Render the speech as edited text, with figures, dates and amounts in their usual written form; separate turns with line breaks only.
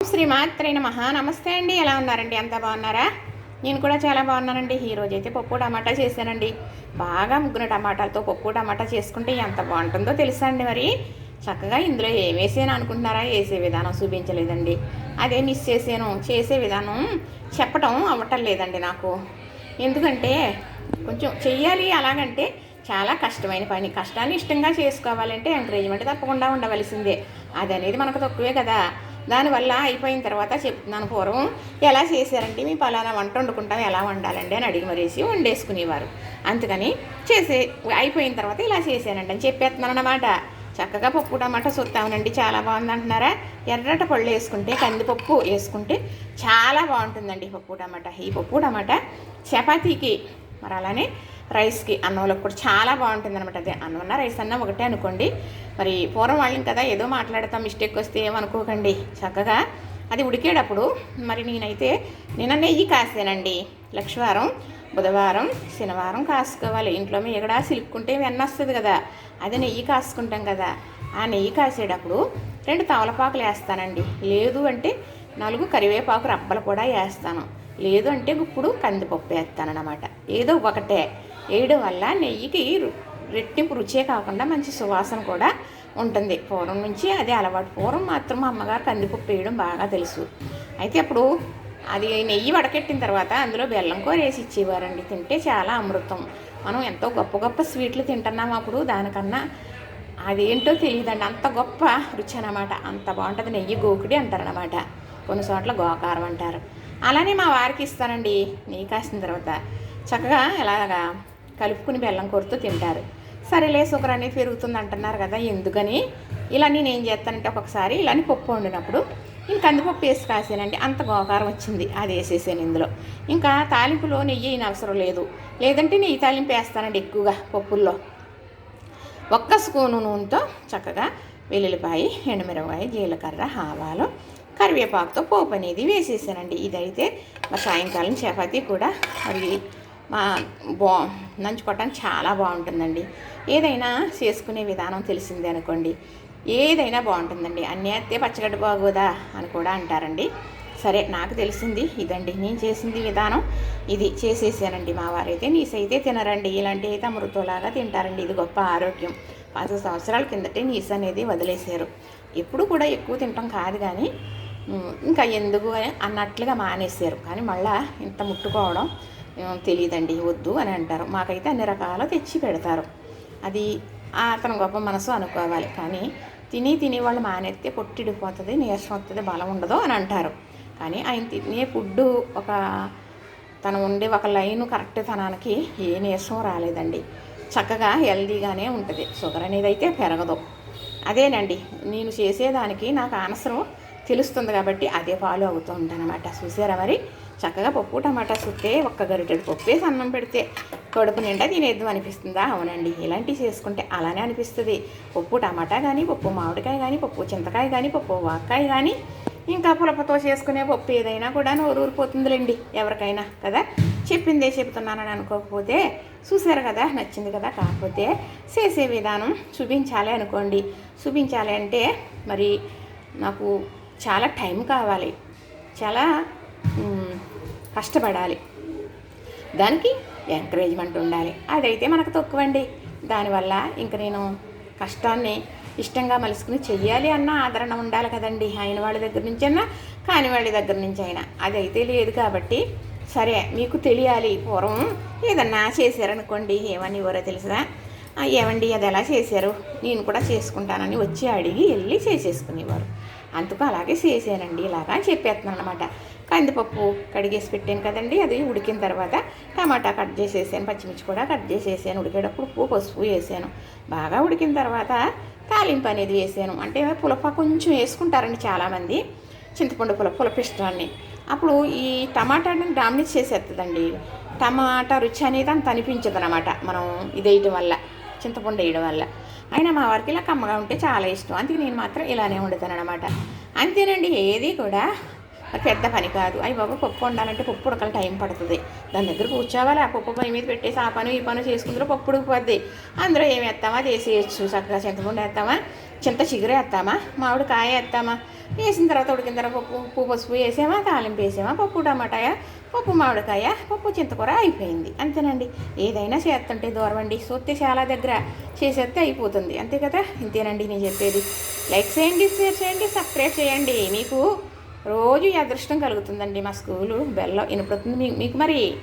శ్రీమాత్రే నమః. నమస్తే అండి, ఎలా ఉన్నారండి? అంతా బాగున్నారా? నేను కూడా చాలా బాగున్నానండి. ఈరోజైతే పప్పు టమాటా చేశానండి. బాగా ముగ్గురు టమాటాలతో పప్పు టమాటా చేసుకుంటే ఎంత బాగుంటుందో తెలుసా అండి. మరి చక్కగా ఇందులో ఏం వేసాను అనుకుంటున్నారా? వేసే విధానం చూపించలేదండి, అదే మిస్ చేసాను. చేసే విధానం చెప్పటం అవ్వటం లేదండి నాకు. ఎందుకంటే కొంచెం చెయ్యాలి, అలాగంటే చాలా కష్టమైన పని. కష్టాన్ని ఇష్టంగా చేసుకోవాలంటే ఎంకరేజ్మెంట్ తప్పకుండా ఉండవలసిందే. అది అనేది మనకు తక్కువే కదా. దానివల్ల అయిపోయిన తర్వాత చెప్తున్నాను. పూర్వం ఎలా చేశారంటే, మీ పలానా వంట వండుకుంటాం, ఎలా వండాలండి అని అడిగి మరేసి వండేసుకునేవారు. అందుకని అయిపోయిన తర్వాత ఇలా చేశానండి అని చెప్పేస్తున్నాను అన్నమాట. చక్కగా పప్పు టమాటా చూస్తామనండి, చాలా బాగుంది అంటున్నారా? ఎర్రట పళ్ళు వేసుకుంటే, కందిపప్పు వేసుకుంటే చాలా బాగుంటుందండి పప్పు టమాటా. ఈ పప్పు టమాటా చపాతీకి, మరి అలానే రైస్కి, అన్నంలోకి కూడా చాలా బాగుంటుంది అనమాట. అదే అన్నం రైస్ అన్న ఒకటే అనుకోండి. మరి పూర్వం వాళ్ళం కదా, ఏదో మాట్లాడతాం, మిస్టేక్ వస్తే ఏమనుకోకండి. చక్కగా అది ఉడికేటప్పుడు మరి నేనైతే నెయ్యి కాసానండి. లక్షవారం, బుధవారం, శనివారం కాసుకోవాలి. ఇంట్లో ఎగడ సిలుక్కుంటే వెన్న వస్తుంది కదా, అదే నెయ్యి కాసుకుంటాం కదా. ఆ నెయ్యి కాసేటప్పుడు 2 తమలపాకులు వేస్తానండి. లేదు అంటే 4 కరివేపాకు రబ్బలు కూడా వేస్తాను. లేదు అంటే ఇప్పుడు కందిపప్పు వేస్తానన్నమాట. ఏదో ఒకటే వేయడం వల్ల నెయ్యికి రెట్టింపు రుచే కాకుండా మంచి సువాసన కూడా ఉంటుంది. పూర్వం నుంచి అదే అలవాటు. పూర్వం మాత్రం మా అమ్మగారు కందిపప్పు వేయడం బాగా తెలుసు. అయితే అప్పుడు అది నెయ్యి వడకెట్టిన తర్వాత అందులో బెల్లం కూర వేసి ఇచ్చేవారండి. తింటే చాలా అమృతం. మనం ఎంతో గొప్ప గొప్ప స్వీట్లు తింటున్నాం అప్పుడు, దానికన్నా అదేంటో తెలియదండి, అంత గొప్ప రుచి అన్నమాట. అంత బాగుంటుంది. నెయ్యి గోకుడి అంటారనమాట, కొన్ని చోట్ల గోకారం అంటారు. అలానే మా వారికి ఇస్తానండి. నెయ్యి కాసిన తర్వాత చక్కగా ఎలాగా కలుపుకుని బెల్లం కూరతో తింటారు. సరేలే, షుగర్ అనేది పెరుగుతుంది అంటున్నారు కదా, ఎందుకని ఇలా నేనేం చేస్తానంటే, ఒక్కొక్కసారి ఇలాని పప్పు వండినప్పుడు నేను కందిపప్పు వేసి కాసానండి. అంత గోకారం వచ్చింది, అది వేసేసాను ఇందులో. ఇంకా తాలింపులో నెయ్యి అవసరం లేదు. లేదంటే నెయ్యి తాలింపు వేస్తానండి ఎక్కువగా పప్పుల్లో. 1 స్పూను నూనెతో చక్కగా వెల్లుల్లిపాయ, ఎండుమిరపకాయ, జీలకర్ర, ఆవాలు, కరివేపాకుతో పోపు అనేది వేసేసానండి. ఇదైతే మా సాయంకాలం చపాతీ కూడా మరి నంచుకోవటానికి చాలా బాగుంటుందండి. ఏదైనా చేసుకునే విధానం తెలిసిందే అనుకోండి, ఏదైనా బాగుంటుందండి. అన్నీ అయితే పచ్చగడ్డ బాగోదా అని కూడా అంటారండి. సరే, నాకు తెలిసింది ఇదండి, నేను చేసింది విధానం ఇది చేసేసానండి. మా వారైతే నీసైతే తినరండి, ఇలాంటి అయితే అమృతంలాగా తింటారండి. ఇది గొప్ప ఆరోగ్యం. 10 సంవత్సరాల కిందటే నీసు అనేది వదిలేశారు. ఎప్పుడు కూడా ఎక్కువ తింటాం కాదు, కానీ ఇంకా ఎందుకు అన్నట్లుగా మానేశారు. కానీ మళ్ళీ ఇంత ముట్టుకోవడం తెలియదండి, వద్దు అని అంటారు. మాకైతే అన్ని రకాలు తెచ్చి పెడతారు. అది అతను గొప్ప మనసు అనుకోవాలి. కానీ తిని వాళ్ళు మానేస్తే పొట్టిడిపోతుంది, నీరసం వస్తుంది, బలం ఉండదు అని అంటారు. కానీ ఆయన తినే ఫుడ్డు తను ఉండే ఒక లైను కరెక్ట్ తనానికి ఏ నీరసం రాలేదండి. చక్కగా హెల్దీగానే ఉంటుంది. షుగర్ అనేది అయితే పెరగదు. అదేనండి, నేను చేసేదానికి నాకు ఆన్సర్ తెలుస్తుంది కాబట్టి అదే ఫాలో అవుతూ ఉంటానన్నమాట. చూసారా మరి, చక్కగా పప్పు టమాటా సుట్టే 1 గరిటెడు పప్పు వేసి అన్నం పెడితే కడుపు నిండా తినేద్దాం అనిపిస్తుందా? అవునండి, ఇలాంటివి చేసుకుంటే అలానే అనిపిస్తుంది. పప్పు టమాటా కానీ, పప్పు మామిడికాయ కానీ, పప్పు చింతకాయ కానీ, పప్పు వాక్కాయ కానీ, ఇంకా పులపతో చేసుకునే పప్పు ఏదైనా కూడా నోరూరిపోతుందిలేండి ఎవరికైనా కదా. చెప్పిందే చెప్తున్నానని అనుకోకపోతే, చూసారు కదా, నచ్చింది కదా. కాకపోతే చేసే విధానం చూపించాలి అనుకోండి. చూపించాలి అంటే మరి నాకు చాలా టైం కావాలి, చాలా కష్టపడాలి, దానికి ఎంకరేజ్మెంట్ ఉండాలి. అదైతే మనకు తక్కువండి. దానివల్ల ఇంక నేను కష్టాన్ని ఇష్టంగా మలుసుకుని చెయ్యాలి అన్న ఆదరణ ఉండాలి కదండి, అయిన వాళ్ళ దగ్గర నుంచి అయినా కాని వాళ్ళ దగ్గర నుంచి అయినా. అదైతే లేదు కాబట్టి సరే, మీకు తెలియాలి. పూర్వం ఏదన్నా చేశారనుకోండి, ఏమని ఎవరో తెలుసా, ఏమండి అది ఎలా చేశారు, నేను కూడా చేసుకుంటానని వచ్చి అడిగి వెళ్ళి చేసేసుకునేవారు. అందుకు అలాగే చేసానండి, ఇలాగా చెప్పేస్తున్నాను అనమాట. కందిపప్పు కడిగేసి పెట్టాను కదండి, అది ఉడికిన తర్వాత టమాటా కట్ చేసేసాను, పచ్చిమిర్చి కూడా కట్ చేసేసాను. ఉడికేటప్పుడు ఉప్పు పసుపు వేసాను. బాగా ఉడికిన తర్వాత తాలింపు అనేది వేసాను. అంటే పులప కొంచెం వేసుకుంటారండి చాలామంది, చింతపండు పులప ఇష్టాన్ని. అప్పుడు ఈ టమాటాని డామినేట్ చేసేస్తుందండి. టమాటా రుచి అనేది అంత అనిపించదు అనమాట, మనం ఇది వేయటం వల్ల, చింతపండు వేయడం వల్ల. అయినా మా వారికి ఇలా కమ్మగా ఉంటే చాలా ఇష్టం. అందుకే నేను మాత్రం ఇలానే వండుతాను అనమాట. అంతేనండి, ఏది కూడా పెద్ద పని కాదు. అవి బాబు పప్పు వండాలంటే పప్పు ఉడకలు టైం పడుతుంది. దాని దగ్గర కూర్చోవాలి. ఆ పప్పు పొయ్యి మీద పెట్టేసి ఆ పని ఈ పని చేసుకుందరూ పప్పు ఉడికిపోద్ది. అందులో ఏమి వేస్తామా అది వేసేయచ్చు. చక్కగా చింతపండు వేస్తామా, చింత చిగురు వేస్తామా, మామిడికాయ వేస్తామా, వేసిన తర్వాత ఉడికిన తర్వాత ఉప్పు పసుపు వేసామా, తాలింపు వేసామా, పప్పు టమాటాయ, పప్పు మామిడికాయ, పప్పు చింతకూర అయిపోయింది. అంతేనండి. ఏదైనా చేస్తుంటే దూరం అండి, సొత్తి చాలా దగ్గర చేసేస్తే అయిపోతుంది. అంతే కదా, ఇంతేనండి నేను చెప్పేది. లైక్ చేయండి, షేర్ చేయండి, సబ్స్క్రైబ్ చేయండి. మీకు రోజు ఈ అదృష్టం కలుగుతుందండి. మా స్కూలు బెల్లం వినపడుతుంది మీకు మరి.